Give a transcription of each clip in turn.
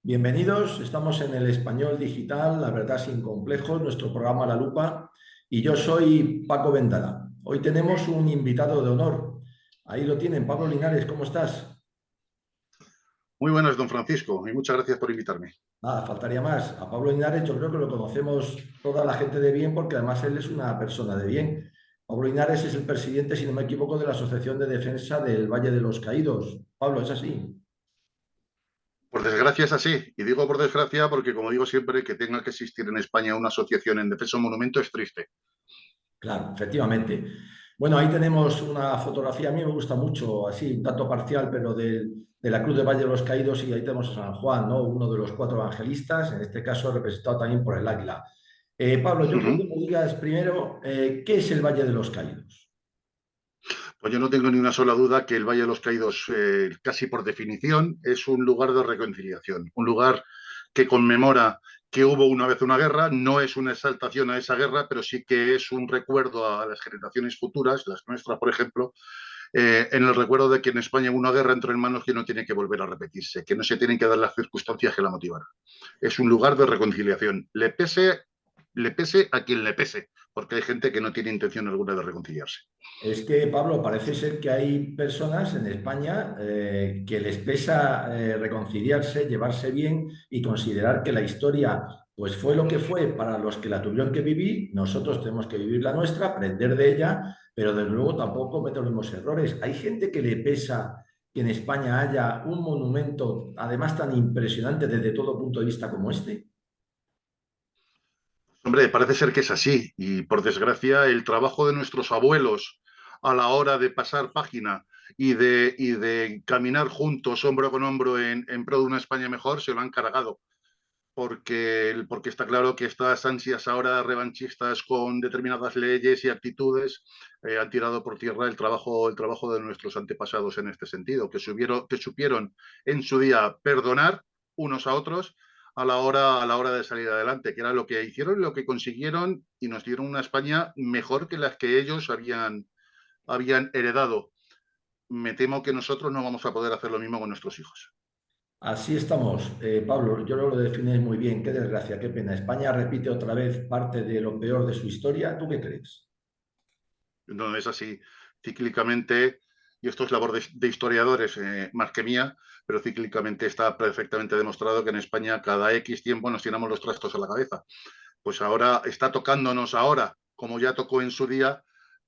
Bienvenidos, estamos en el Español Digital, la verdad sin complejos, nuestro programa La Lupa, y yo soy Paco Vendala. Hoy tenemos un invitado de honor. Ahí lo tienen, Pablo Linares, ¿cómo estás? Muy buenas, don Francisco, y muchas gracias por invitarme. Nada, faltaría más. A Pablo Linares yo creo que lo conocemos toda la gente de bien porque además él es una persona de bien. Pablo Linares es el presidente, si no me equivoco, de la Asociación de Defensa del Valle de los Caídos. Pablo, ¿es así? Por desgracia es así, y digo por desgracia porque, como digo siempre, que tenga que existir en España una asociación en defensa de un monumento es triste. Claro, efectivamente. Bueno, ahí tenemos una fotografía, a mí me gusta mucho, así, un tanto parcial, pero de la Cruz de Valle de los Caídos, y ahí tenemos a San Juan, ¿no? Uno de los cuatro evangelistas, en este caso representado también por el águila. Pablo, yo creo que me digas primero, ¿qué es el Valle de los Caídos? Pues yo no tengo ni una sola duda que el Valle de los Caídos, casi por definición, es un lugar de reconciliación, un lugar que conmemora que hubo una vez una guerra, no es una exaltación a esa guerra, pero sí que es un recuerdo a las generaciones futuras, las nuestras, por ejemplo, en el recuerdo de que en España hubo una guerra entre hermanos que no tiene que volver a repetirse, que no se tienen que dar las circunstancias que la motivaron. Es un lugar de reconciliación, le pese a quien le pese, porque hay gente que no tiene intención alguna de reconciliarse. Es que, Pablo, parece ser que hay personas en España que les pesa reconciliarse, llevarse bien y considerar que la historia pues fue lo que fue para los que la tuvieron que vivir. Nosotros tenemos que vivir la nuestra, aprender de ella, pero desde luego tampoco cometer los mismos errores. Hay gente que le pesa que en España haya un monumento, además tan impresionante desde todo punto de vista como este. Hombre, parece ser que es así y por desgracia el trabajo de nuestros abuelos a la hora de pasar página y de caminar juntos, hombro con hombro, en pro de una España mejor, se lo han cargado. Porque está claro que estas ansias ahora revanchistas con determinadas leyes y actitudes han tirado por tierra el trabajo de nuestros antepasados en este sentido, que supieron en su día perdonar unos a otros a la hora de salir adelante, que era lo que hicieron, lo que consiguieron y nos dieron una España mejor que las que ellos habían heredado. Me temo que nosotros no vamos a poder hacer lo mismo con nuestros hijos. Así estamos. Pablo, yo lo defines muy bien. Qué desgracia, qué pena. España repite otra vez parte de lo peor de su historia. ¿Tú qué crees? No es así cíclicamente, y esto es labor de historiadores más que mía, pero cíclicamente está perfectamente demostrado que en España cada X tiempo nos tiramos los trastos a la cabeza. Pues ahora está tocándonos ahora, como ya tocó en su día,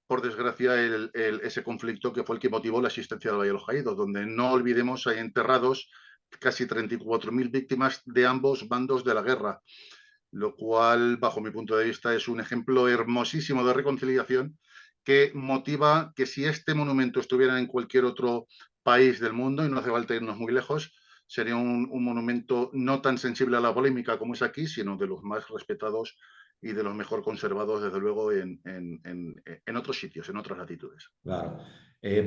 por desgracia, ese conflicto que fue el que motivó la existencia del Valle de los Caídos, donde no olvidemos hay enterrados casi 34.000 víctimas de ambos bandos de la guerra, lo cual, bajo mi punto de vista, es un ejemplo hermosísimo de reconciliación que motiva que si este monumento estuviera en cualquier otro país del mundo, y no hace falta irnos muy lejos, sería un monumento no tan sensible a la polémica como es aquí, sino de los más respetados y de los mejor conservados, desde luego, en otros sitios, en otras latitudes. Claro.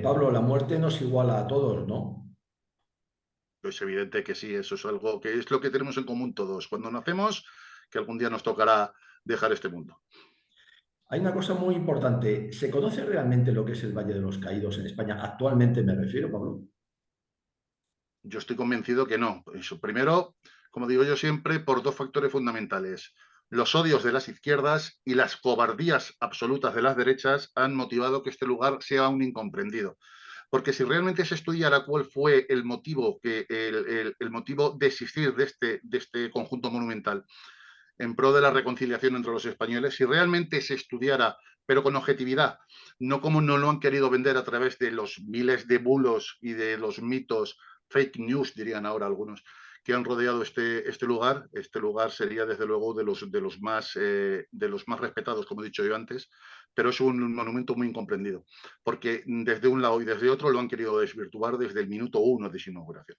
Pablo, la muerte nos iguala a todos, ¿no? Es evidente que sí, eso es algo que es lo que tenemos en común todos. Cuando nacemos, que algún día nos tocará dejar este mundo. Hay una cosa muy importante. ¿Se conoce realmente lo que es el Valle de los Caídos en España? Actualmente me refiero, Pablo. Yo estoy convencido que no. Eso, primero, como digo yo siempre, por dos factores fundamentales. Los odios de las izquierdas y las cobardías absolutas de las derechas han motivado que este lugar sea un incomprendido. Porque si realmente se estudiara cuál fue el motivo, el motivo de existir de este conjunto monumental en pro de la reconciliación entre los españoles, si realmente se estudiara, pero con objetividad, no como no lo han querido vender a través de los miles de bulos y de los mitos, fake news, dirían ahora algunos, que han rodeado este lugar sería desde luego de los más respetados, como he dicho yo antes, pero es un monumento muy incomprendido, porque desde un lado y desde otro lo han querido desvirtuar desde el minuto uno de su inauguración.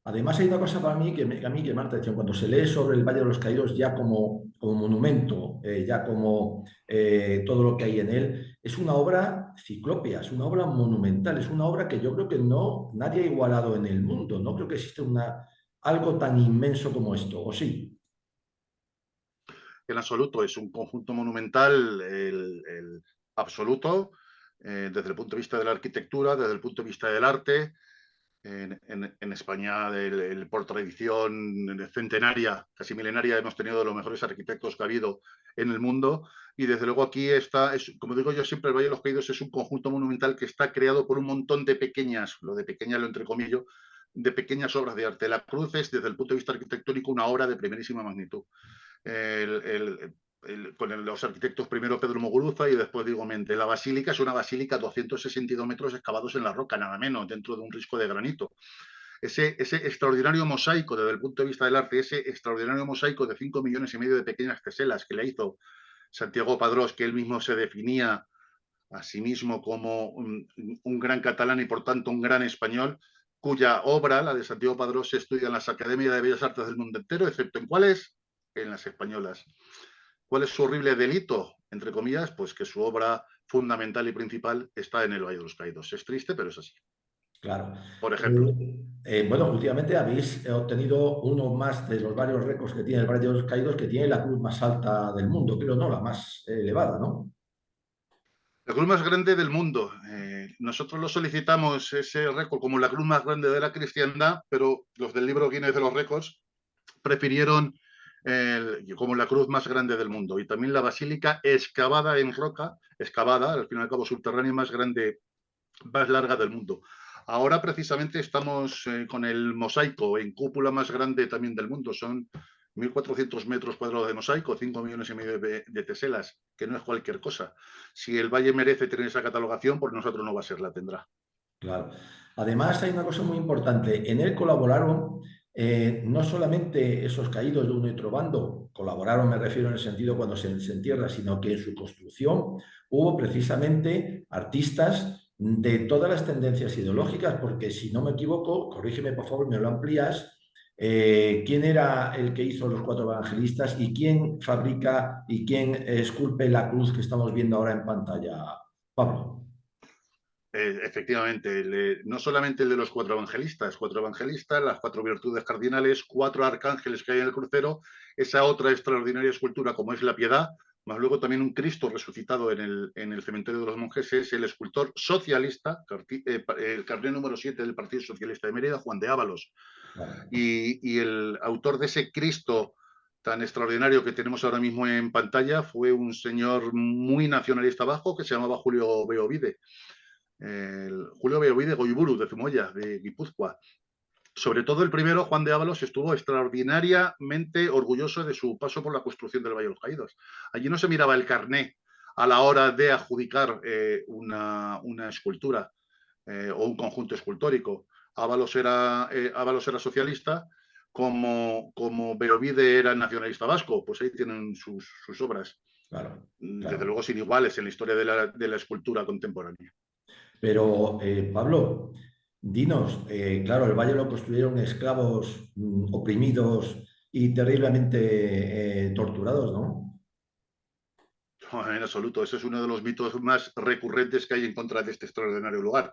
Además, hay una cosa para mí que a mí que me llama la atención. Cuando se lee sobre el Valle de los Caídos ya como monumento, ya como todo lo que hay en él, es una obra ciclópea, es una obra monumental, es una obra que yo creo que no nadie ha igualado en el mundo. No creo que exista algo tan inmenso como esto, ¿o sí? En absoluto, es un conjunto monumental absoluto, desde el punto de vista de la arquitectura, desde el punto de vista del arte, En España, por tradición centenaria, casi milenaria, hemos tenido de los mejores arquitectos que ha habido en el mundo. Y desde luego aquí está, como digo yo siempre, el Valle de los Caídos es un conjunto monumental que está creado por un montón de pequeñas, lo de pequeñas lo entrecomillo, de pequeñas obras de arte. La cruz es, desde el punto de vista arquitectónico, una obra de primerísima magnitud. El, el, con los arquitectos primero Pedro Muguruza y después Diego Mente. La basílica es una basílica 262 metros excavados en la roca, nada menos, dentro de un risco de granito. Ese extraordinario mosaico desde el punto de vista del arte, ese extraordinario mosaico de 5,5 millones de pequeñas teselas que le hizo Santiago Padrós, que él mismo se definía a sí mismo como un gran catalán y por tanto un gran español, cuya obra, la de Santiago Padrós, se estudia en las academias de bellas artes del mundo entero, excepto en cuáles, en las españolas. ¿Cuál es su horrible delito? Entre comillas, pues que su obra fundamental y principal está en el Valle de los Caídos. Es triste, pero es así. Claro. Por ejemplo. Bueno, últimamente habéis obtenido uno más de los varios récords que tiene el Valle de los Caídos, que tiene la cruz más alta del mundo, creo, ¿no? La más elevada, ¿no? La cruz más grande del mundo. Nosotros lo solicitamos ese récord como la cruz más grande de la cristiandad, pero los del libro Guinness de los récords prefirieron como la cruz más grande del mundo. Y también la basílica excavada en roca, excavada, al fin y al cabo subterránea, más grande, más larga del mundo. Ahora precisamente estamos con el mosaico en cúpula más grande también del mundo. Son 1.400 metros cuadrados de mosaico, 5,5 millones de teselas, que no es cualquier cosa. Si el Valle merece tener esa catalogación, por nosotros no va a ser, la tendrá. Claro. Además, hay una cosa muy importante. En él colaboraron no solamente esos caídos de uno y otro bando, colaboraron, me refiero en el sentido cuando se entierra, sino que en su construcción hubo precisamente artistas de todas las tendencias ideológicas, porque si no me equivoco, corrígeme por favor, me lo amplías, ¿quién era el que hizo los cuatro evangelistas y quién fabrica y quién esculpe la cruz que estamos viendo ahora en pantalla, Pablo? Efectivamente, no solamente el de los cuatro evangelistas, las cuatro virtudes cardinales, cuatro arcángeles que hay en el crucero, esa otra extraordinaria escultura como es la Piedad, más luego también un Cristo resucitado en el cementerio de los monjes, es el escultor socialista, el carnet número 7 del Partido Socialista de Mérida, Juan de Ábalos. Claro. Y el autor de ese Cristo tan extraordinario que tenemos ahora mismo en pantalla fue un señor muy nacionalista bajo que se llamaba Julio Beovide. Julio Beovide Goiburu de Zumoya, de Guipúzcoa. Sobre todo el primero, Juan de Ábalos, estuvo extraordinariamente orgulloso de su paso por la construcción del Valle de los Caídos. Allí no se miraba el carné a la hora de adjudicar una escultura o un conjunto escultórico. Ábalos era socialista, como Beovide era nacionalista vasco, pues ahí tienen sus obras. Claro, Desde claro. luego sin iguales en la historia de la escultura contemporánea. Pero, Pablo, dinos, claro, el valle lo construyeron esclavos oprimidos y terriblemente torturados, ¿no? No, en absoluto, ese es uno de los mitos más recurrentes que hay en contra de este extraordinario lugar.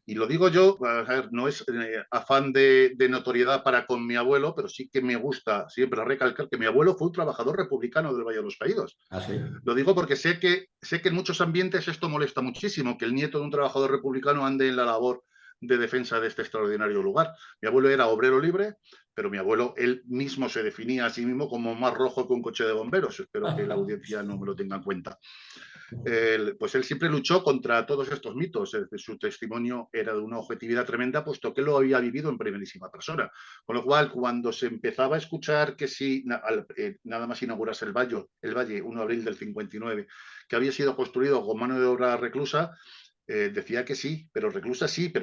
Y lo digo yo, a ver, no es afán de notoriedad para con mi abuelo, pero sí que me gusta siempre recalcar que mi abuelo fue un trabajador republicano del Valle de los Caídos. Ah, sí. Lo digo porque sé que en muchos ambientes esto molesta muchísimo, que el nieto de un trabajador republicano ande en la labor de defensa de este extraordinario lugar. Mi abuelo era obrero libre, pero mi abuelo, él mismo se definía a sí mismo como más rojo que un coche de bomberos. Espero que la audiencia no me lo tenga en cuenta. Pues él siempre luchó contra todos estos mitos. Su testimonio era de una objetividad tremenda, puesto que lo había vivido en primerísima persona. Con lo cual, cuando se empezaba a escuchar que si nada más inaugurase el Valle, 1 de abril del 59, que había sido construido con mano de obra reclusa, decía que sí, pero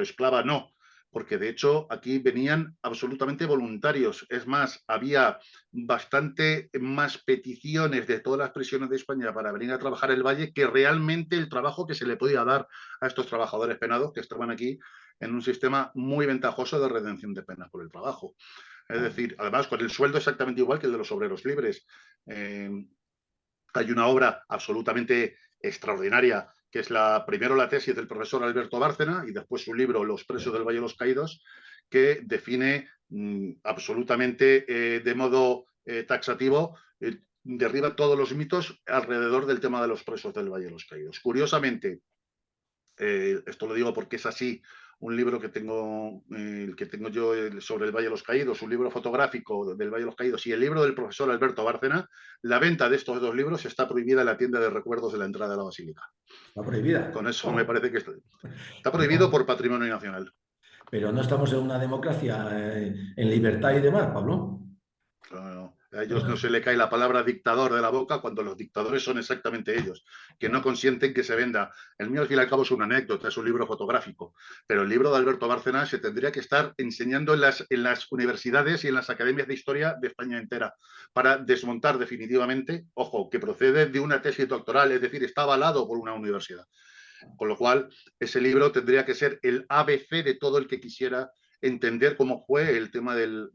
esclava no, porque de hecho aquí venían absolutamente voluntarios. Es más, había bastante más peticiones de todas las prisiones de España para venir a trabajar el Valle que realmente el trabajo que se le podía dar a estos trabajadores penados que estaban aquí en un sistema muy ventajoso de redención de penas por el trabajo. Es decir, además con el sueldo exactamente igual que el de los obreros libres. Hay una obra absolutamente extraordinaria que es primero la tesis del profesor Alberto Bárcena y después su libro Los presos del Valle de los Caídos, que define absolutamente de modo taxativo, derriba todos los mitos alrededor del tema de los presos del Valle de los Caídos. Curiosamente, esto lo digo porque es así, un libro que tengo yo sobre el Valle de los Caídos, un libro fotográfico del Valle de los Caídos y el libro del profesor Alberto Bárcena, la venta de estos dos libros está prohibida en la tienda de recuerdos de la entrada de la Basílica. Está prohibida. Con eso me Oh, parece que está prohibido pero, por patrimonio nacional. pero no estamos en una democracia en libertad y demás, Pablo. Claro, a ellos no se le cae la palabra dictador de la boca cuando los dictadores son exactamente ellos, que no consienten que se venda. El mío, al fin y al cabo, es una anécdota, es un libro fotográfico, pero el libro de Alberto Bárcena se tendría que estar enseñando en las universidades y en las academias de historia de España entera para desmontar definitivamente, ojo, que procede de una tesis doctoral, es decir, está avalado por una universidad. Con lo cual, ese libro tendría que ser el ABC de todo el que quisiera entender cómo fue el tema del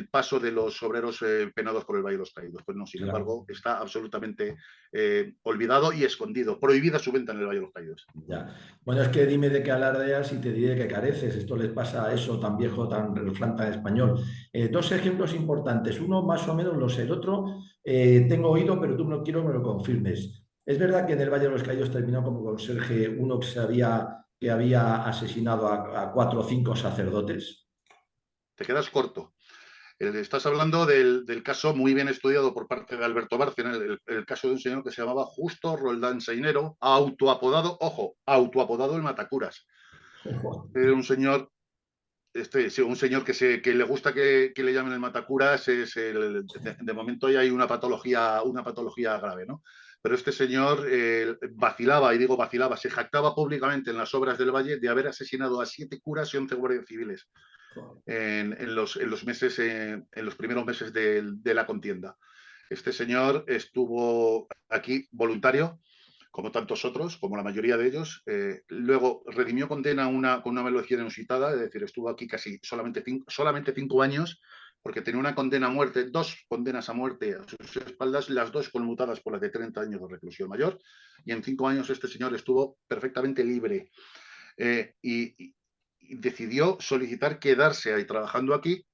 paso de los obreros penados por el Valle de los Caídos. Pues no, sin Claro, embargo, está absolutamente olvidado y escondido. Prohibida su venta en el Valle de los Caídos. ya. Bueno, es que dime de qué alardeas y te diré que careces. Esto les pasa a eso tan viejo, tan refrán, tan español. Dos ejemplos importantes. Uno más o menos lo sé. El otro tengo oído, pero tú no quiero que me lo confirmes. Es verdad que en el Valle de los Caídos terminó como conserje uno que había asesinado a 4 o 5 sacerdotes. Te quedas corto. Estás hablando del caso muy bien estudiado por parte de Alberto Bárcena, el caso de un señor que se llamaba Justo Roldán Seinero, autoapodado, ojo, autoapodado el Matacuras. Ojo. Era un señor sí, un señor que le gusta que le llamen el matacuras, de momento ya hay una patología grave, ¿no? Pero este señor vacilaba, y digo vacilaba, se jactaba públicamente en las obras del Valle de haber asesinado a 7 curas y 11 guardias civiles en los primeros meses de la contienda. Este señor estuvo aquí voluntario, como tantos otros, como la mayoría de ellos. Luego redimió condena con una velocidad inusitada, es decir, estuvo aquí casi solamente 5 años, porque tenía una condena a muerte, 2 condenas a muerte a sus espaldas, las 2 conmutadas por las de 30 años de reclusión mayor, y en 5 años este señor estuvo perfectamente libre. Y decidió solicitar quedarse ahí trabajando aquí.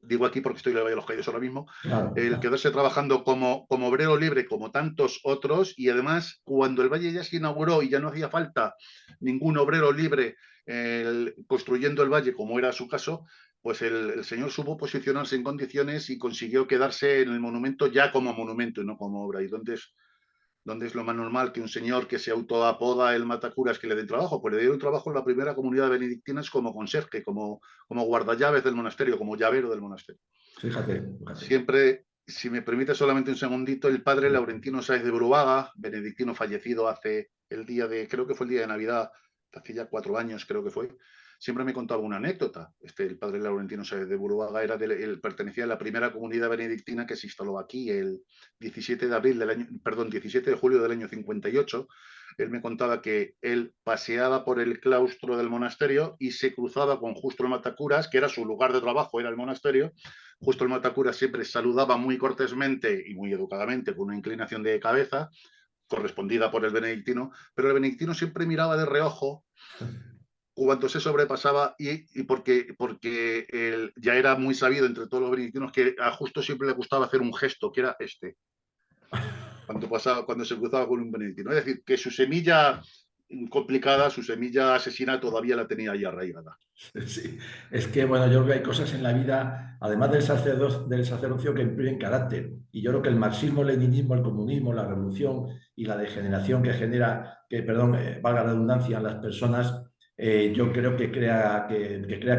Digo aquí porque estoy en el Valle de los Caídos ahora mismo, Claro, el quedarse trabajando como obrero libre, como tantos otros, y además cuando el Valle ya se inauguró y ya no hacía falta ningún obrero libre construyendo el Valle, como era su caso, pues el señor supo posicionarse en condiciones y consiguió quedarse en el monumento ya como monumento y no como obra. Y ¿dónde es lo más normal que un señor que se autoapoda el Matacuras que le den trabajo? Pues le dieron trabajo en la primera comunidad de benedictinas como conserje, como guardallaves del monasterio, como llavero del monasterio. fíjate, fíjate. Siempre, si me permite solamente un segundito, el padre Laurentino Sáez de Buruaga, benedictino fallecido hace creo que fue el día de Navidad, hace ya 4 años creo que fue, siempre me contaba una anécdota. El padre Laurentino Sáez de Buruaga pertenecía a la primera comunidad benedictina que se instaló aquí el 17 de julio del año 58. Él me contaba que él paseaba por el claustro del monasterio y se cruzaba con Justo el Matacuras, que era su lugar de trabajo, era el monasterio. Justo el Matacuras siempre saludaba muy cortésmente y muy educadamente, con una inclinación de cabeza, correspondida por el benedictino, pero el benedictino siempre miraba de reojo cuando se sobrepasaba y porque él ya era muy sabido entre todos los benedictinos que a Justo siempre le gustaba hacer un gesto, que era cuando se cruzaba con un benedictino. Es decir, que su semilla complicada, su semilla asesina todavía la tenía ahí arraigada. Sí, es que bueno, yo creo que hay cosas en la vida, además del sacerdocio, que influyen carácter. Y yo creo que el marxismo, el leninismo, el comunismo, la revolución y la degeneración que genera, perdón, valga la redundancia, en las personas, yo creo que crea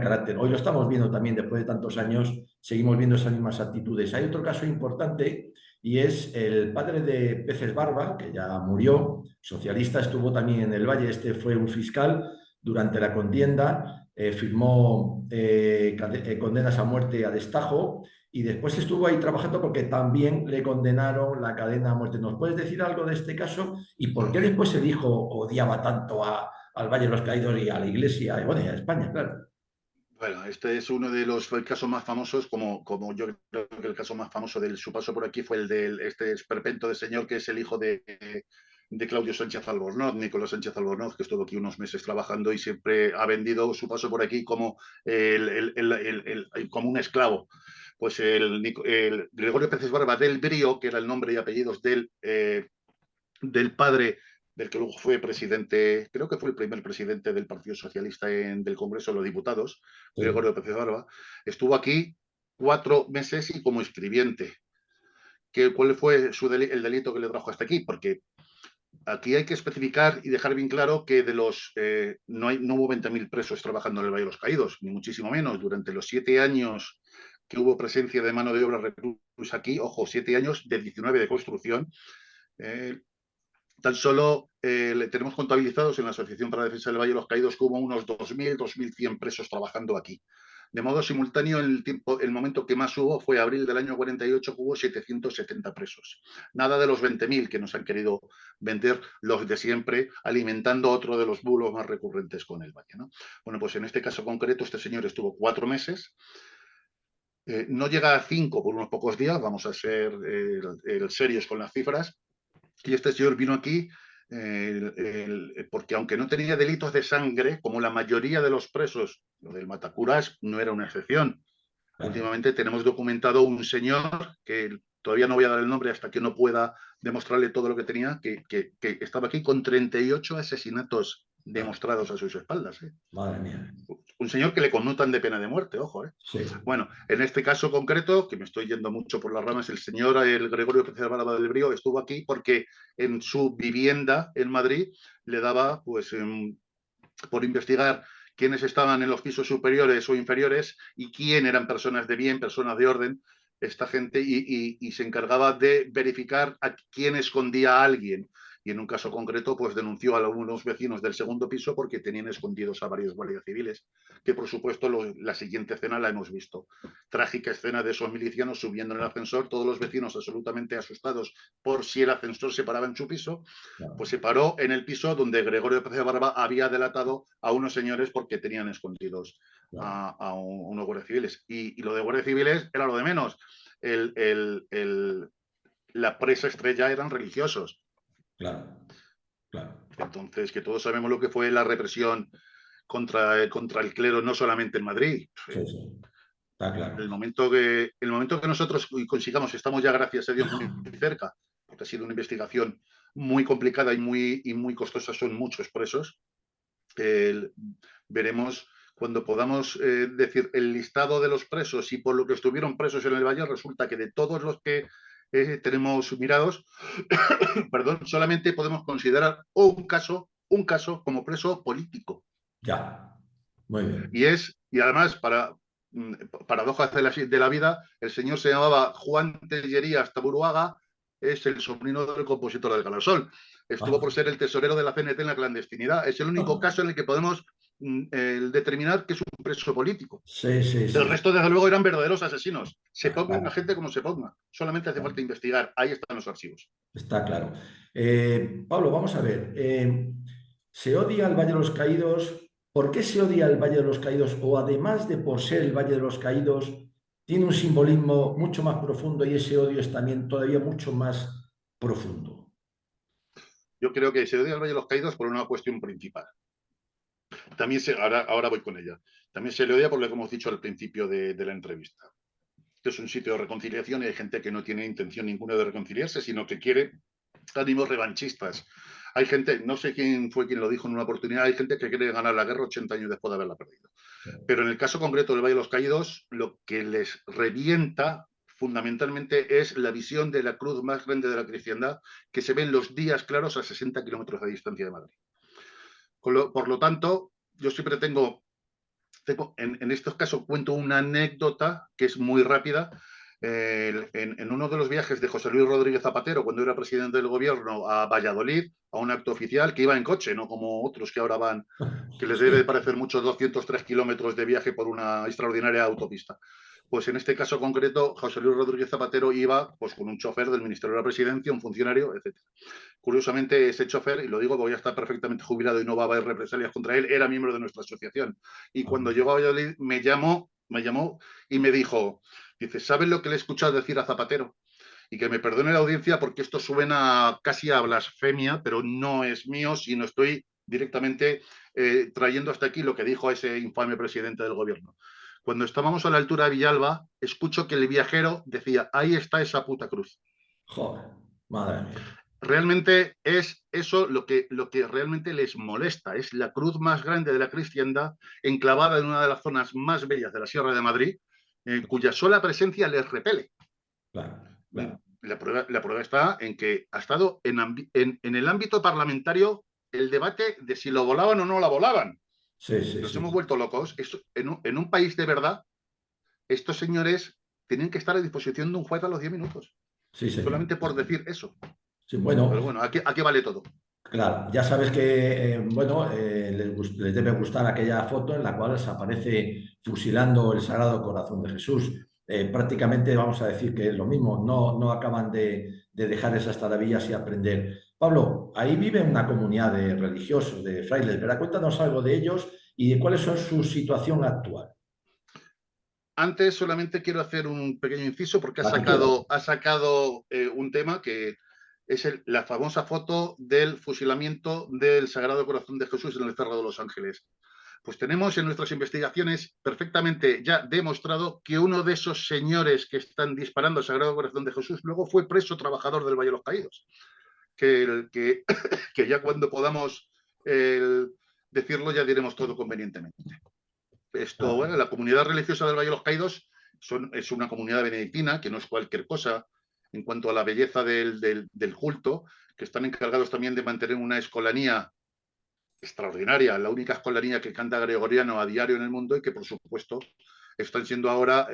carácter. Hoy lo estamos viendo también, después de tantos años, seguimos viendo esas mismas actitudes. Hay otro caso importante y es el padre de Peces Barba, que ya murió, socialista, estuvo también en el Valle, este fue un fiscal durante la contienda, firmó condenas a muerte a destajo y después estuvo ahí trabajando porque también le condenaron la cadena a muerte. ¿Nos puedes decir algo de este caso y por qué después el hijo odiaba tanto al Valle de los Caídos y a la Iglesia y, bueno, y a España, claro? Bueno, este es uno de los casos más famosos, como yo creo que el caso más famoso de su paso por aquí fue el de este esperpento de señor que es el hijo de Claudio Sánchez Albornoz, Nicolás Sánchez Albornoz, que estuvo aquí unos meses trabajando y siempre ha vendido su paso por aquí como, como un esclavo. Pues el Gregorio Peces Barba del Brío, que era el nombre y apellidos del padre del que luego fue presidente, creo que fue el primer presidente del Partido Socialista del Congreso de los Diputados, Sí. Gregorio Pérez Barba, estuvo aquí 4 meses y como escribiente. ¿Cuál fue el delito que le trajo hasta aquí? Porque aquí hay que especificar y dejar bien claro que no hubo 20.000 presos trabajando en el Valle de los Caídos, ni muchísimo menos. Durante los 7 años que hubo presencia de mano de obra reclusa aquí, ojo, 7 años de 19 de construcción, eh, tan solo tenemos contabilizados en la Asociación para la Defensa del Valle de los Caídos que hubo unos 2.000 presos trabajando aquí. De modo simultáneo, el momento que más hubo fue abril del año 48, que hubo 770 presos. Nada de los 20.000 que nos han querido vender los de siempre, alimentando otro de los bulos más recurrentes con el Valle, ¿no? Bueno, pues en este caso concreto, este señor estuvo 4 meses. No llega a 5 por unos pocos días, vamos a ser serios con las cifras. Y este señor vino aquí porque aunque no tenía delitos de sangre, como la mayoría de los presos, lo del Matacuras no era una excepción. Claro. Últimamente tenemos documentado un señor, que todavía no voy a dar el nombre hasta que no pueda demostrarle todo lo que tenía, que estaba aquí con 38 asesinatos Claro. demostrados a sus espaldas. Madre mía. Un señor que le conmutan de pena de muerte, ojo. Sí. Bueno, en este caso concreto, que me estoy yendo mucho por las ramas, el Gregorio Pérez Barba del Brío estuvo aquí porque en su vivienda en Madrid le daba, pues, por investigar quiénes estaban en los pisos superiores o inferiores y quién eran personas de bien, personas de orden, esta gente, y se encargaba de verificar a quién escondía a alguien. Y en un caso concreto, pues denunció a algunos vecinos del segundo piso porque tenían escondidos a varios guardias civiles, que por supuesto la siguiente escena la hemos visto. Trágica escena de esos milicianos subiendo en el ascensor, todos los vecinos absolutamente asustados por si el ascensor se paraba en su piso, Claro. pues se paró en el piso donde Gregorio Pérez Barba había delatado a unos señores porque tenían escondidos Claro. unos guardias civiles. Y lo de guardias civiles era lo de menos. El, el, el, la presa estrella eran religiosos. Claro. Claro. Entonces, que todos sabemos lo que fue la represión contra el clero, no solamente en Madrid. Sí, sí. Está claro. El momento que nosotros consigamos, estamos ya, gracias a Dios, muy cerca, porque ha sido una investigación muy complicada y muy costosa, son muchos presos. Veremos cuando podamos decir el listado de los presos y por lo que estuvieron presos en el Valle, resulta que de todos los que tenemos mirados, perdón, solamente podemos considerar un caso como preso político. Ya. Muy bien. Y además, paradojas de la vida, el señor se llamaba Juan Tellerías Taburuaga, es el sobrino del compositor del Galasol. Estuvo por ser el tesorero de la CNT en la clandestinidad. Es el único caso en el que podemos determinar que es un preso político. Sí, sí, El sí. resto, desde luego, eran verdaderos asesinos. Se ponga la Está, gente como se ponga. Solamente hace falta investigar. Ahí están los archivos. está claro. Pablo, vamos a ver. ¿Se odia el Valle de los Caídos? ¿Por qué se odia el Valle de los Caídos? O además de por ser el Valle de los Caídos, tiene un simbolismo mucho más profundo y ese odio es también todavía mucho más profundo. Yo creo que se odia al Valle de los Caídos por una cuestión principal. También ahora voy con ella. También se le odia por lo que hemos dicho al principio de la entrevista, que es un sitio de reconciliación y hay gente que no tiene intención ninguna de reconciliarse, sino que quiere ánimos revanchistas. Hay gente, no sé quién fue quien lo dijo en una oportunidad, hay gente que quiere ganar la guerra 80 años después de haberla perdido. Pero en el caso concreto del Valle de los Caídos, lo que les revienta fundamentalmente es la visión de la cruz más grande de la cristiandad que se ve en los días claros a 60 kilómetros de distancia de Madrid. Por lo tanto, yo siempre en estos casos cuento una anécdota que es muy rápida. En uno de los viajes de José Luis Rodríguez Zapatero, cuando era presidente del gobierno, a Valladolid, a un acto oficial, que iba en coche, no como otros que ahora van, que les debe de parecer mucho 203 kilómetros de viaje por una extraordinaria autopista. Pues en este caso concreto, José Luis Rodríguez Zapatero iba pues, con un chofer del Ministerio de la Presidencia, un funcionario, etc. Curiosamente, ese chofer, y lo digo porque ya está perfectamente jubilado y no va a haber represalias contra él, era miembro de nuestra asociación. Y cuando llegó a Valladolid, me llamó y me dice, ¿sabes lo que le he escuchado decir a Zapatero? Y que me perdone la audiencia porque esto suena casi a blasfemia, pero no es mío, sino estoy directamente trayendo hasta aquí lo que dijo ese infame presidente del gobierno. Cuando estábamos a la altura de Villalba, escucho que el viajero decía, ahí está esa puta cruz. Joder, madre mía. realmente es eso lo que realmente les molesta. Es la cruz más grande de la cristiandad, enclavada en una de las zonas más bellas de la Sierra de Madrid, cuya sola presencia les repele. Claro, claro. La prueba está en que ha estado en el ámbito parlamentario el debate de si lo volaban o no la volaban. Sí, sí, Nos sí. hemos vuelto locos. En un país de verdad, estos señores tienen que estar a disposición de un juez a los 10 minutos, Sí, señor. solamente por decir eso. Sí, bueno, Pero bueno, aquí vale todo. claro, ya sabes que bueno, les debe gustar aquella foto en la cual se aparece fusilando el Sagrado Corazón de Jesús. Prácticamente vamos a decir que es lo mismo, no acaban de dejar esas taravillas y aprender. Pablo, ahí vive una comunidad de religiosos, de frailes, ¿verdad? Cuéntanos algo de ellos y de cuáles son su situación actual. Antes solamente quiero hacer un pequeño inciso porque La que quieras. ha sacado un tema que es la famosa foto del fusilamiento del Sagrado Corazón de Jesús en el Cerro de los Ángeles. Pues tenemos en nuestras investigaciones perfectamente ya demostrado que uno de esos señores que están disparando al Sagrado Corazón de Jesús luego fue preso trabajador del Valle de los Caídos. Que ya cuando podamos decirlo ya diremos todo convenientemente. Esto, Ah, bueno, la comunidad religiosa del Valle de los Caídos es una comunidad benedictina que no es cualquier cosa en cuanto a la belleza del culto, que están encargados también de mantener una escolanía extraordinaria, la única escolanía que canta gregoriano a diario en el mundo y que, por supuesto, están siendo ahora,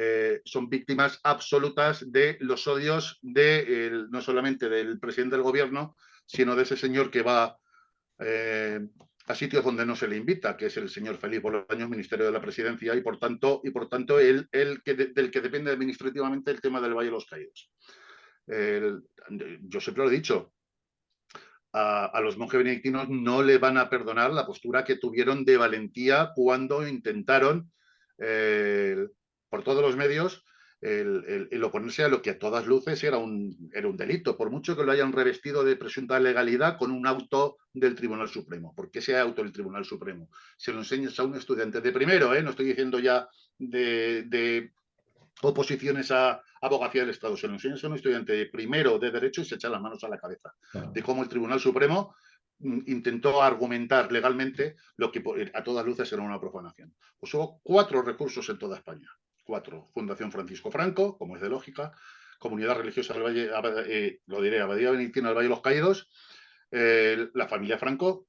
son víctimas absolutas de los odios no solamente del presidente del gobierno, sino de ese señor que va a sitios donde no se le invita, que es el señor Felipe Bolaños, Ministerio de la Presidencia, y por tanto del que depende administrativamente el tema del Valle de los Caídos. Yo siempre lo he dicho, a los monjes benedictinos no le van a perdonar la postura que tuvieron de valentía cuando intentaron, por todos los medios, el oponerse a lo que a todas luces era un delito, por mucho que lo hayan revestido de presunta legalidad con un auto del Tribunal Supremo. ¿Por qué ese auto del Tribunal Supremo? Se lo enseñas a un estudiante de primero, no estoy diciendo ya de oposiciones a abogacía del Estado. Se lo enseñas a un estudiante de primero de Derecho y se echa las manos a la cabeza de cómo el Tribunal Supremo intentó argumentar legalmente lo que a todas luces era una profanación. Pues hubo 4 recursos en toda España. 4. Fundación Francisco Franco, como es de lógica, Comunidad Religiosa del Valle, lo diré, Abadía Benedictina del Valle de los Caídos, la familia Franco,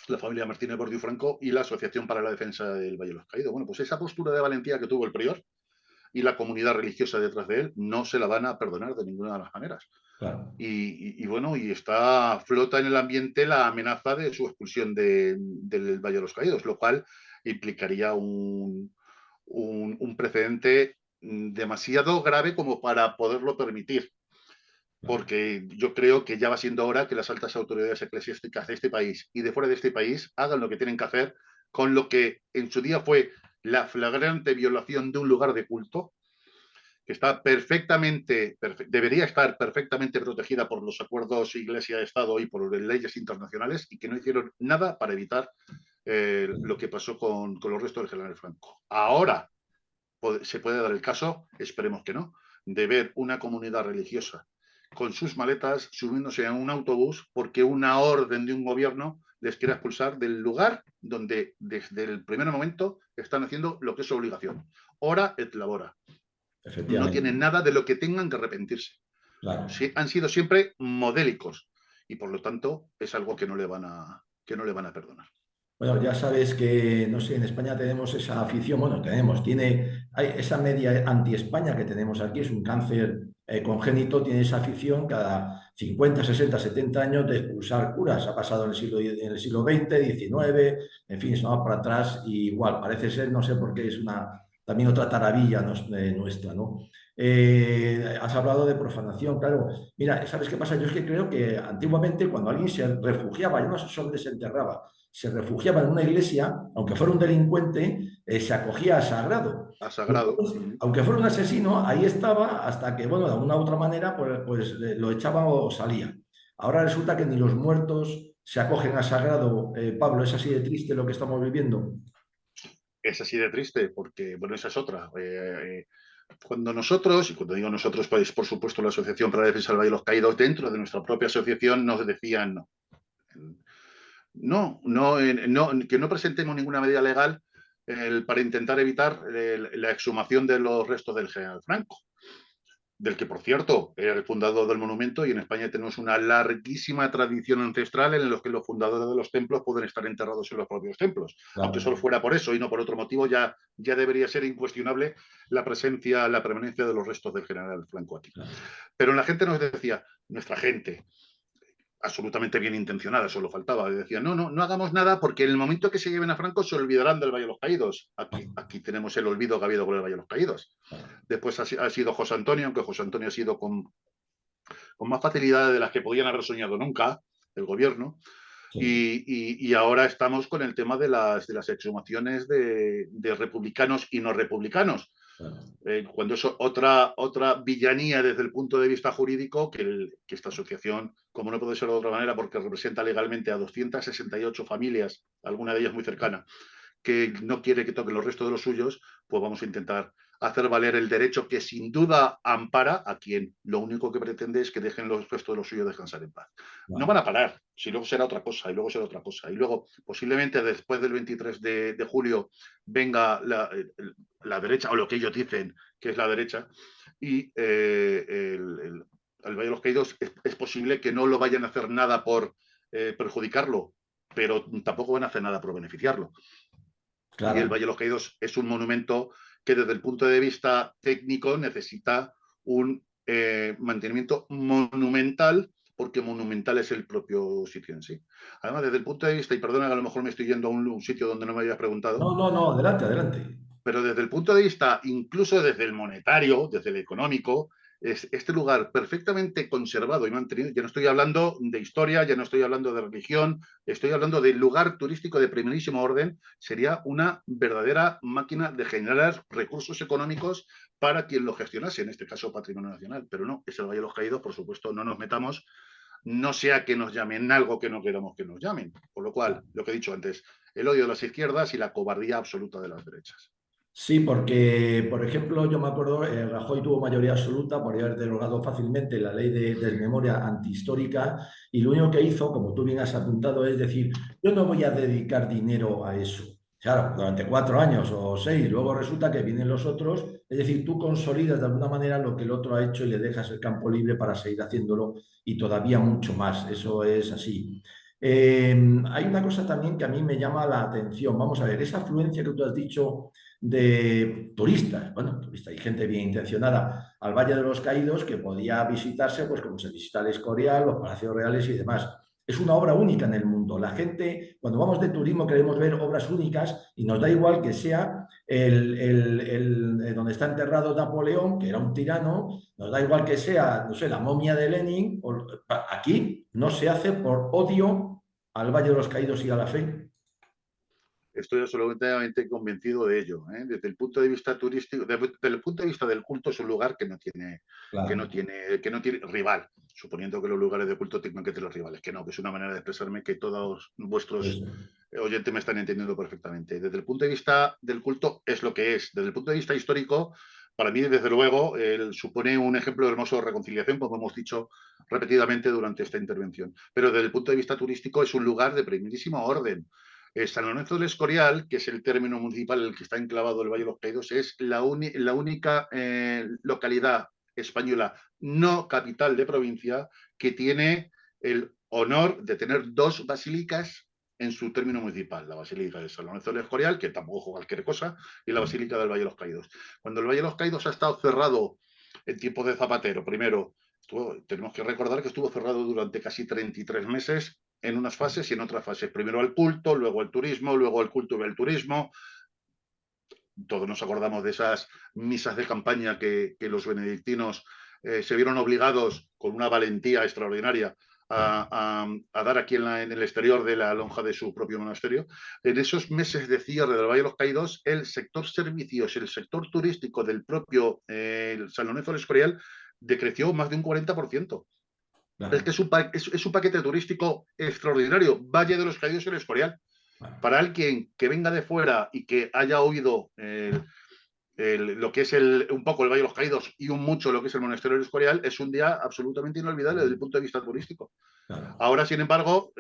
la familia Martínez Bordiú Franco y la Asociación para la Defensa del Valle de los Caídos. Bueno, pues esa postura de valentía que tuvo el prior y la comunidad religiosa detrás de él no se la van a perdonar de ninguna de las maneras. claro. Bueno, y flota en el ambiente la amenaza de su expulsión del Valle de los Caídos, lo cual implicaría un precedente demasiado grave como para poderlo permitir. Porque yo creo que ya va siendo hora que las altas autoridades eclesiásticas de este país y de fuera de este país hagan lo que tienen que hacer con lo que en su día fue la flagrante violación de un lugar de culto, que está debería estar perfectamente protegida por los acuerdos Iglesia-Estado y por leyes internacionales, y que no hicieron nada para evitar lo que pasó con los restos del general Franco. Ahora se puede dar el caso, esperemos que no, de ver una comunidad religiosa con sus maletas subiéndose a un autobús porque una orden de un gobierno les quiere expulsar del lugar donde desde el primer momento están haciendo lo que es su obligación. Ora et labora. No Efectivamente, tienen nada de lo que tengan que arrepentirse. claro. Sí, han sido siempre modélicos y por lo tanto es algo que no le van a perdonar. Bueno, ya sabes que, no sé, en España tenemos esa afición, bueno, hay esa media anti-España que tenemos aquí, es un cáncer congénito, tiene esa afición cada 50, 60, 70 años de expulsar curas. Ha pasado en el siglo XX, XIX, en fin, eso va para atrás y igual, parece ser, no sé por qué, es también otra taravilla nuestra, ¿no? Has hablado de profanación, claro. Mira, ¿sabes qué pasa? Yo es que creo que antiguamente cuando alguien se refugiaba, yo no sé dónde se enterraba, se refugiaba en una iglesia, aunque fuera un delincuente, se acogía a sagrado. A Y sagrado. entonces, aunque fuera un asesino, ahí estaba hasta que, bueno, de alguna u otra manera, pues lo echaban o salía. Ahora resulta que ni los muertos se acogen a sagrado. Pablo, ¿es así de triste lo que estamos viviendo? Es así de triste porque, bueno, esa es otra. Cuando nosotros, y cuando digo nosotros, pues por supuesto la Asociación para la Defensa del Valle de los Caídos, dentro de nuestra propia asociación nos decían que no presentemos ninguna medida legal para intentar evitar la exhumación de los restos del general Franco, del que, por cierto, era el fundador del monumento, y en España tenemos una larguísima tradición ancestral en la que los fundadores de los templos pueden estar enterrados en los propios templos. Aunque Claro, solo fuera por eso y no por otro motivo, ya debería ser incuestionable la permanencia de los restos del general Franco aquí. claro. Pero la gente nos decía, nuestra gente, absolutamente bien intencionada, solo faltaba. Decía, no hagamos nada porque en el momento que se lleven a Franco se olvidarán del Valle de los Caídos. Aquí tenemos el olvido que ha habido con el Valle de los Caídos. Claro. Después ha sido José Antonio, aunque José Antonio ha sido con más facilidades de las que podían haber soñado nunca el gobierno. Sí, Y ahora estamos con el tema de las exhumaciones de republicanos y no republicanos. claro. Cuando es otra villanía desde el punto de vista jurídico que esta asociación, como no puede ser de otra manera, porque representa legalmente a 268 familias, alguna de ellas muy cercana, que no quiere que toquen los restos de los suyos, pues vamos a intentar hacer valer el derecho que sin duda ampara a quien lo único que pretende es que dejen los restos de los suyos descansar en paz. No van Vale. a parar, si luego será otra cosa, y luego será otra cosa, y luego posiblemente después del 23 de julio venga la derecha, o lo que ellos dicen que es la derecha, y el Valle de los Caídos es posible que no lo vayan a hacer nada por perjudicarlo, pero tampoco van a hacer nada por beneficiarlo. Y el Claro. Valle de los Caídos es un monumento que desde el punto de vista técnico necesita un mantenimiento monumental, porque monumental es el propio sitio en sí. Además, desde el punto de vista, y perdona que a lo mejor me estoy yendo a un sitio donde no me habías preguntado, No, adelante, adelante. pero desde el punto de vista, incluso desde el monetario, desde el económico, es este lugar perfectamente conservado y mantenido. Ya no estoy hablando de historia, ya no estoy hablando de religión, estoy hablando de lugar turístico de primerísimo orden. Sería una verdadera máquina de generar recursos económicos para quien lo gestionase, en este caso Patrimonio Nacional. Pero no, es el Valle de los Caídos, por supuesto, no nos metamos, no sea que nos llamen algo que no queramos que nos llamen. Por lo cual, lo que he dicho antes, el odio de las izquierdas y la cobardía absoluta de las derechas. Sí, porque, por ejemplo, yo me acuerdo, Rajoy tuvo mayoría absoluta por haber derogado fácilmente la ley de desmemoria antihistórica y lo único que hizo, como tú bien has apuntado, es decir, yo no voy a dedicar dinero a eso. Claro, durante 4 años o 6, luego resulta que vienen los otros, es decir, tú consolidas de alguna manera lo que el otro ha hecho y le dejas el campo libre para seguir haciéndolo y todavía mucho más, eso es así. Hay una cosa también que a mí me llama la atención, vamos a ver, esa afluencia que tú has dicho de turistas, bueno, turistas y gente bien intencionada al Valle de los Caídos que podía visitarse, pues como se visita el Escorial, los Palacios Reales y demás. Es una obra única en el mundo. La gente, cuando vamos de turismo, queremos ver obras únicas y nos da igual que sea donde está enterrado Napoleón, que era un tirano, nos da igual que sea, no sé, la momia de Lenin. Aquí no se hace por odio al Valle de los Caídos y a la fe. Estoy absolutamente convencido de ello. Desde el punto de vista turístico, desde el punto de vista del culto, es un lugar Claro, que no tiene rival, suponiendo que los lugares de culto tengan que tener rivales, que no, que es una manera de expresarme que todos vuestros eso. oyentes me están entendiendo perfectamente. Desde el punto de vista del culto es lo que es. Desde el punto de vista histórico, para mí, desde luego, supone un ejemplo hermoso de reconciliación, como hemos dicho repetidamente durante esta intervención. Pero desde el punto de vista turístico es un lugar de primerísimo orden. San Lorenzo del Escorial, que es el término municipal en el que está enclavado el Valle de los Caídos, es la única localidad española no capital de provincia que tiene el honor de tener dos basílicas en su término municipal, la Basílica de San Lorenzo del Escorial, que tampoco es cualquier cosa, y la Basílica del Valle de los Caídos. Cuando el Valle de los Caídos ha estado cerrado en tiempos de Zapatero, primero, tenemos que recordar que estuvo cerrado durante casi 33 meses en unas fases y en otras fases. Primero al culto, luego al turismo, luego al culto y al turismo. Todos nos acordamos de esas misas de campaña que los benedictinos se vieron obligados con una valentía extraordinaria a dar aquí en el exterior de la lonja de su propio monasterio. En esos meses de cierre del Valle de los Caídos, el sector servicios, el sector turístico del propio San Lorenzo del Escorial decreció más de un 40%. Es que Claro. es un paquete turístico extraordinario. Valle de los Caídos y el Escorial. Bueno, Para alguien que venga de fuera y que haya oído lo que es un poco el Valle de los Caídos y un mucho lo que es el Monasterio del Escorial, es un día absolutamente inolvidable desde el punto de vista turístico. Claro, Ahora, sin embargo,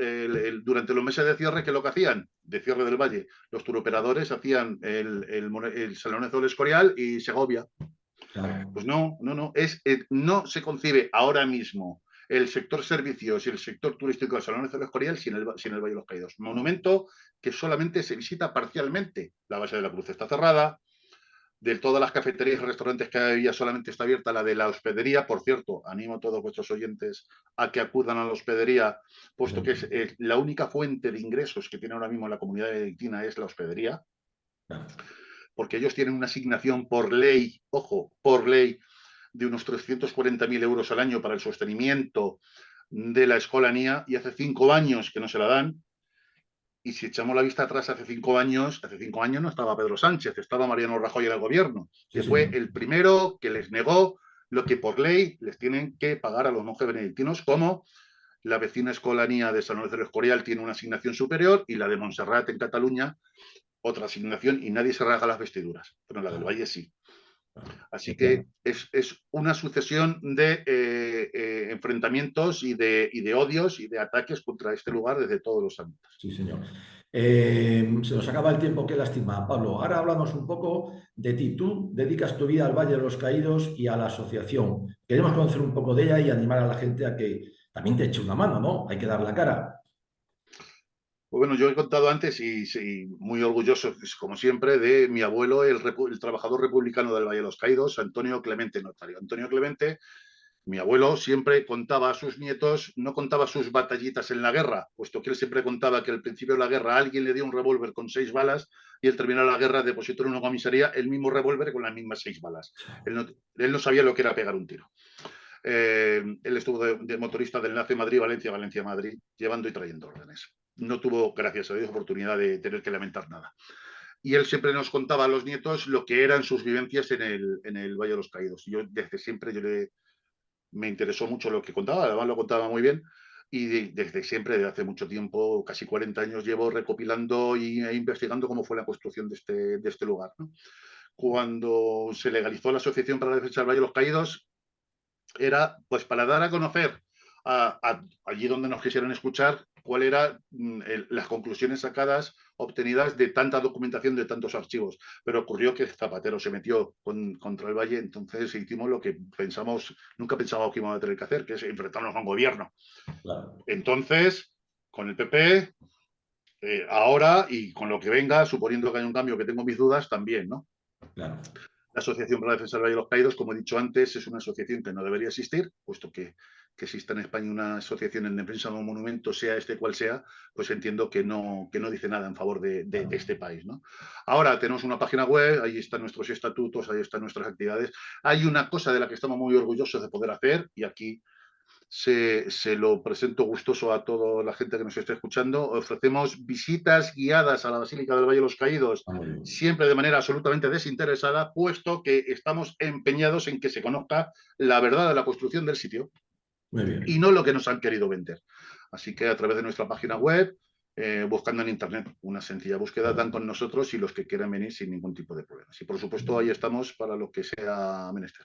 durante los meses de cierre, ¿qué es lo que hacían? De cierre del Valle, los turoperadores hacían el Salonazo del Escorial y Segovia. claro, Pues no. No se concibe ahora mismo el sector servicios y el sector turístico del Salonazo del Escorial sin el Valle de los Caídos. Monumento que solamente se visita parcialmente. La base de la Cruz está cerrada. De todas las cafeterías y restaurantes que había, solamente está abierta la de la hospedería. Por cierto, animo a todos vuestros oyentes a que acudan a la hospedería, puesto que es la única fuente de ingresos que tiene ahora mismo la comunidad benedictina es la hospedería, claro. porque ellos tienen una asignación por ley, ojo, por ley, de unos 340.000 euros al año para el sostenimiento de la escolanía, y hace 5 años que no se la dan. Y si echamos la vista atrás, hace 5 años no estaba Pedro Sánchez, estaba Mariano Rajoy en el gobierno, Sí, que fue señor. el primero que les negó lo que por ley les tienen que pagar a los monjes benedictinos, como la vecina escolanía de San Lorenzo del Escorial tiene una asignación superior y la de Montserrat en Cataluña otra asignación, y nadie se rasga las vestiduras, pero la del Claro, Valle sí. claro. Así Entiendo. que es una sucesión de enfrentamientos y de odios y de ataques contra este lugar desde todos los ámbitos. Sí, señor. Se nos acaba el tiempo, qué lástima. Pablo, ahora hablamos un poco de ti. Tú dedicas tu vida al Valle de los Caídos y a la asociación. Queremos conocer un poco de ella y animar a la gente a que también te eche una mano, ¿no? Hay que dar la cara. Pues bueno, yo he contado antes y muy orgulloso, como siempre, de mi abuelo, el trabajador republicano del Valle de los Caídos, Antonio Clemente Notario. Antonio Clemente, mi abuelo, siempre contaba a sus nietos, no contaba sus batallitas en la guerra, puesto que él siempre contaba que al principio de la guerra alguien le dio un revólver con 6 balas y él terminó la guerra, depositó en una comisaría el mismo revólver con las mismas 6 balas. Él no sabía lo que era pegar un tiro. Él estuvo de motorista del enlace Madrid-Valencia, Valencia-Madrid, llevando y trayendo órdenes. No tuvo, gracias a Dios, oportunidad de tener que lamentar nada. Y él siempre nos contaba a los nietos lo que eran sus vivencias en el Valle de los Caídos. Y yo desde siempre me interesó mucho lo que contaba, además lo contaba muy bien. Y desde siempre, desde hace mucho tiempo, casi 40 años, llevo recopilando e investigando cómo fue la construcción de este lugar, ¿no? Cuando se legalizó la Asociación para la Defensa del Valle de los Caídos, era pues para dar a conocer allí donde nos quisieran escuchar cuál eran las conclusiones sacadas, obtenidas de tanta documentación, de tantos archivos. Pero ocurrió que Zapatero se metió contra el Valle, entonces hicimos lo que nunca pensábamos que íbamos a tener que hacer, que es enfrentarnos a un gobierno. Claro, Entonces, con el PP, ahora y con lo que venga, suponiendo que haya un cambio, que tengo mis dudas, también, ¿no? claro. La Asociación para la Defensa del Valle de los Caídos, como he dicho antes, es una asociación que no debería existir, puesto que exista en España una asociación en defensa de un monumento, sea este cual sea, pues entiendo que no dice nada en favor de este país, ¿no? Ahora tenemos una página web, ahí están nuestros estatutos, ahí están nuestras actividades. Hay una cosa de la que estamos muy orgullosos de poder hacer, y aquí se lo presento gustoso a toda la gente que nos esté escuchando. Ofrecemos visitas guiadas a la Basílica del Valle de los Caídos, Ah, muy bien. siempre de manera absolutamente desinteresada, puesto que estamos empeñados en que se conozca la verdad de la construcción del sitio Muy y bien. no lo que nos han querido vender. Así que a través de nuestra página web, buscando en Internet una sencilla búsqueda, dan con nosotros y los que quieran venir sin ningún tipo de problemas. Y por supuesto, ahí estamos para lo que sea menester.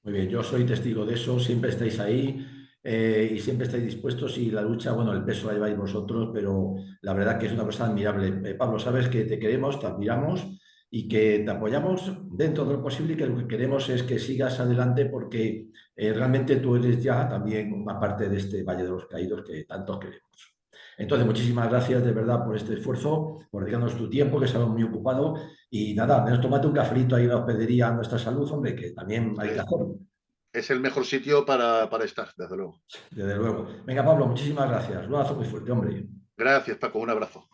Muy bien, yo soy testigo de eso, siempre estáis ahí y siempre estáis dispuestos y la lucha, bueno, el peso la lleváis vosotros, pero la verdad que es una cosa admirable. Pablo, sabes que te queremos, te admiramos y que te apoyamos dentro de lo posible y que lo que queremos es que sigas adelante porque realmente tú eres ya también una parte de este Valle de los Caídos que tanto queremos. Entonces, muchísimas gracias de verdad por este esfuerzo, por dedicarnos tu tiempo, que sabemos muy ocupado. Y nada, menos tomate un cafelito ahí en la hospedería a nuestra salud, hombre, que también hay que Es, hacerlo, es el mejor sitio para estar, desde luego. desde luego. Venga, Pablo, muchísimas gracias. Un abrazo muy fuerte, hombre. Gracias, Paco. Un abrazo.